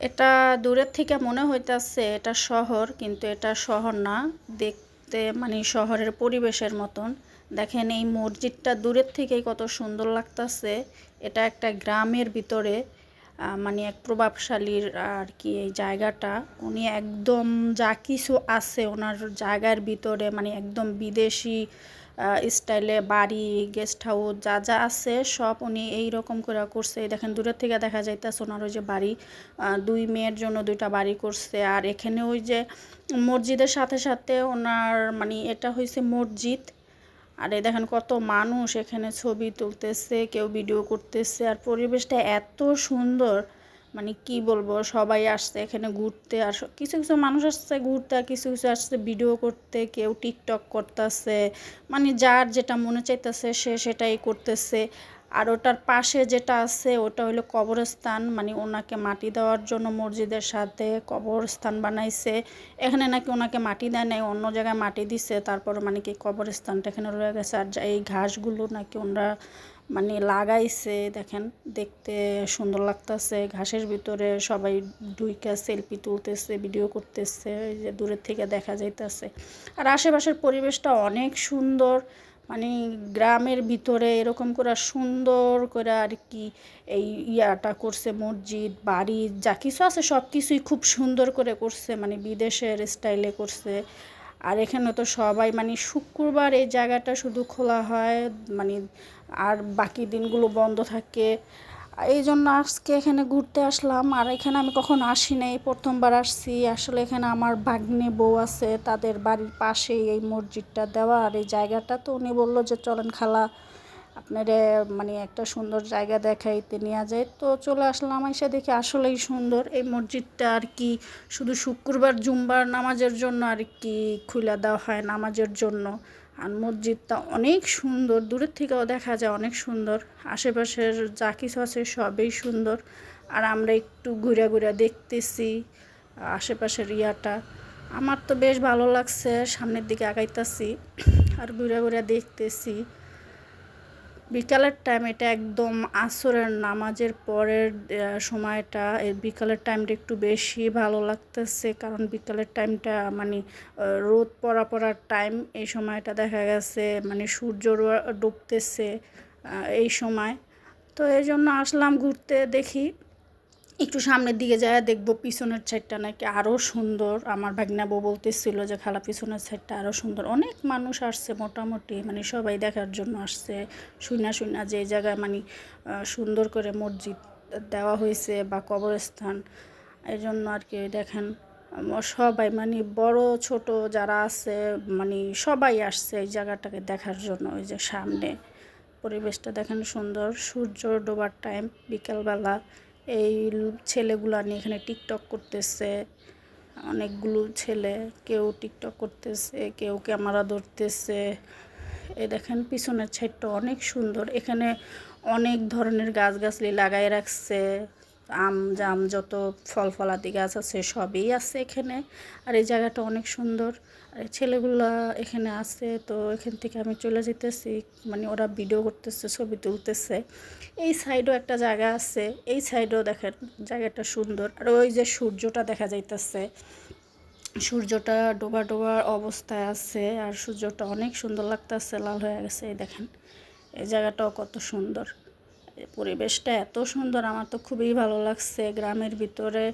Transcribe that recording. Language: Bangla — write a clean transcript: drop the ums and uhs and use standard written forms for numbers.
এটা দূরের থেকে মনে হইতাছে এটা শহর, কিন্তু এটা শহর না। দেখতে মানে শহরের পরিবেশের মতন। দেখেন এই মসজিদটা দূরের থেকেই কত সুন্দর লাগতাছে। এটা একটা গ্রামের ভিতরে, মানে এক প্রভাবশালীর আর কি এই জায়গাটা। উনি একদম যা কিছু আছে ওনার জায়গার ভিতরে, মানে একদম বিদেশি স্টাইলে বাড়ি, গেস্ট হাউস যা যা আছে সব উনি এই রকম করে করছে। এই দেখেন দূরের থেকে দেখা যাইতেছে ওনার ওই যে বাড়ি, দুই মেয়ের জন্য দুইটা বাড়ি করছে। আর এখানে ওই যে মসজিদের সাথে সাথে ওনার মানে এটা হয়েছে মসজিদ। আর এই দেখেন কত মানুষ এখানে ছবি তুলতেছে, কেউ ভিডিও করতেছে। আর পরিবেশটা এত সুন্দর, মানে কি বলবো, সবাই আসছে এখানে ঘুরতে। আর কিছু কিছু মানুষ আসছে ঘুরতে, আর কিছু কিছু আসছে ভিডিও করতে, কেউ টিকটক করতেছে, মানে যার যেটা মনে চাইতেছে সে সেটাই করতেছে। আর ওটার পাশে যেটা আছে ওটা হলো কবরস্থান, মানে ওনাকে মাটি দেওয়ার জন্য মসজিদের সাথে কবরস্থান বানাইছে। এখানে নাকি ওনাকে মাটি দেয় নাই, অন্য জায়গায় মাটি দিছে, তারপর মানে কি কবরস্থানটা এখানে রয়ে গেছে। আর এই ঘাসগুলো নাকি ওনারা মানে লাগাইছে। দেখেন দেখতে সুন্দর লাগতেছে। ঘাসের ভিতরে সবাই ঢুইকা সেলফি তুলতেছে, ভিডিও করতেছে, এই যে দূরের থেকে দেখা যাইতেছে। আর আশেপাশের পরিবেশটা অনেক সুন্দর, মানে গ্রামের ভিতরে এরকম করে সুন্দর করে আর কি এই ইয়াটা করছে। মসজিদ, বাড়ি যা কিছু আছে সব কিছুই খুব সুন্দর করে করছে, মানে বিদেশের স্টাইলে করছে। আর এখানে তো সবাই মানে শুক্রবার এই জায়গাটা শুধু খোলা হয়, মানে আর বাকি দিনগুলো বন্ধ থাকে। এই জন্য আজকে এখানে ঘুরতে আসলাম। আর এখানে আমি কখনো আসি নাই, প্রথমবার আসছি। আসলে এখানে আমার ভাগ্নে বউ আছে, তাদের বাড়ির পাশেই এই মসজিদটা দেওয়া আর এই জায়গাটা। তো উনি বললো যে চলেন খালা আপনারে মানে একটা সুন্দর জায়গা দেখাইতে নিয়ে যায়। তো চলে আসলাম, এসে দেখি আসলেই সুন্দর এই মসজিদটা। আর কি শুধু শুক্রবার জুম্বার নামাজের জন্য আর কি খুলে দেওয়া হয়, নামাজের জন্য। আর মসজিদটা অনেক সুন্দর, দূরের থেকেও দেখা যায় অনেক সুন্দর। আশেপাশের যা কিছু আছে সবই সুন্দর। আর আমরা একটু ঘুরে ঘুরে দেখতেছি আশেপাশের ইয়াটা। আমার তো বেশ ভালো লাগছে, সামনের দিকে আগাইতেছি আর ঘুরে ঘুরে দেখতেছি। বিকালের টাইম, এটা একদম আসরের নামাজের পরের সময়টা। এই বিকালের টাইমটা একটু বেশি ভালো লাগতেছে, কারণ বিকালের টাইমটা মানে রোদ পড়ার টাইম। এই সময়টা দেখা গেছে মানে সূর্য ডুবতেছে এই সময়। তো এই জন্য আসলাম ঘুরতে। দেখি একটু সামনের দিকে যায় দেখবো পিছনের সাইডটা নাকি আরও সুন্দর। আমার ভাগ্না বউ বলতেছিল যে খালা পিছনের সাইডটা আরও সুন্দর। অনেক মানুষ আসছে, মোটামুটি মানে সবাই দেখার জন্য আসছে। শুনা শুনা যে এই জায়গায় মানে সুন্দর করে মসজিদ দেওয়া হয়েছে বা কবরস্থান, এই জন্য আর কি। দেখেন সবাই মানে বড় ছোট যারা আছে মানে সবাই আসছে এই জায়গাটাকে দেখার জন্য। ওই যে সামনে পরিবেশটা দেখেন সুন্দর, সূর্য ডোবার টাইম বিকালবেলা। এই ছেলেগুলা নিয়ে এখানে টিকটক করতেছে, অনেকগুলো ছেলে, কেউ টিকটক করতেছে, কেউ ক্যামেরা ধরতেছে। এই দেখেন পিছনের সাইডটা অনেক সুন্দর। এখানে অনেক ধরনের গাছগাছালি লাগাই রাখছে, আম জাম যত ফল ফলাদি গাছ আছে সবই আছে এখানে। আর এই জায়গাটা অনেক সুন্দর। আর ছেলেগুলা এখানে আছে। তো এখান থেকে আমি চলে যেতেছি, মানে ওরা ভিডিও করতেছে, ছবি তুলতেছে। এই সাইডেও একটা জায়গা আছে, এই সাইডেও দেখেন জায়গাটা সুন্দর। আর ওই যে সূর্যটা দেখা যাইতেছে, সূর্যটা ডোবা ডোবা অবস্থায় আছে। আর সূর্যটা অনেক সুন্দর লাগতেছে, লাল হয়ে গেছে। এই দেখেন এই জায়গাটাও কত সুন্দর, পরিবেশটা এত সুন্দর, আমার তো খুবই ভালো লাগছে গ্রামের ভিতরে।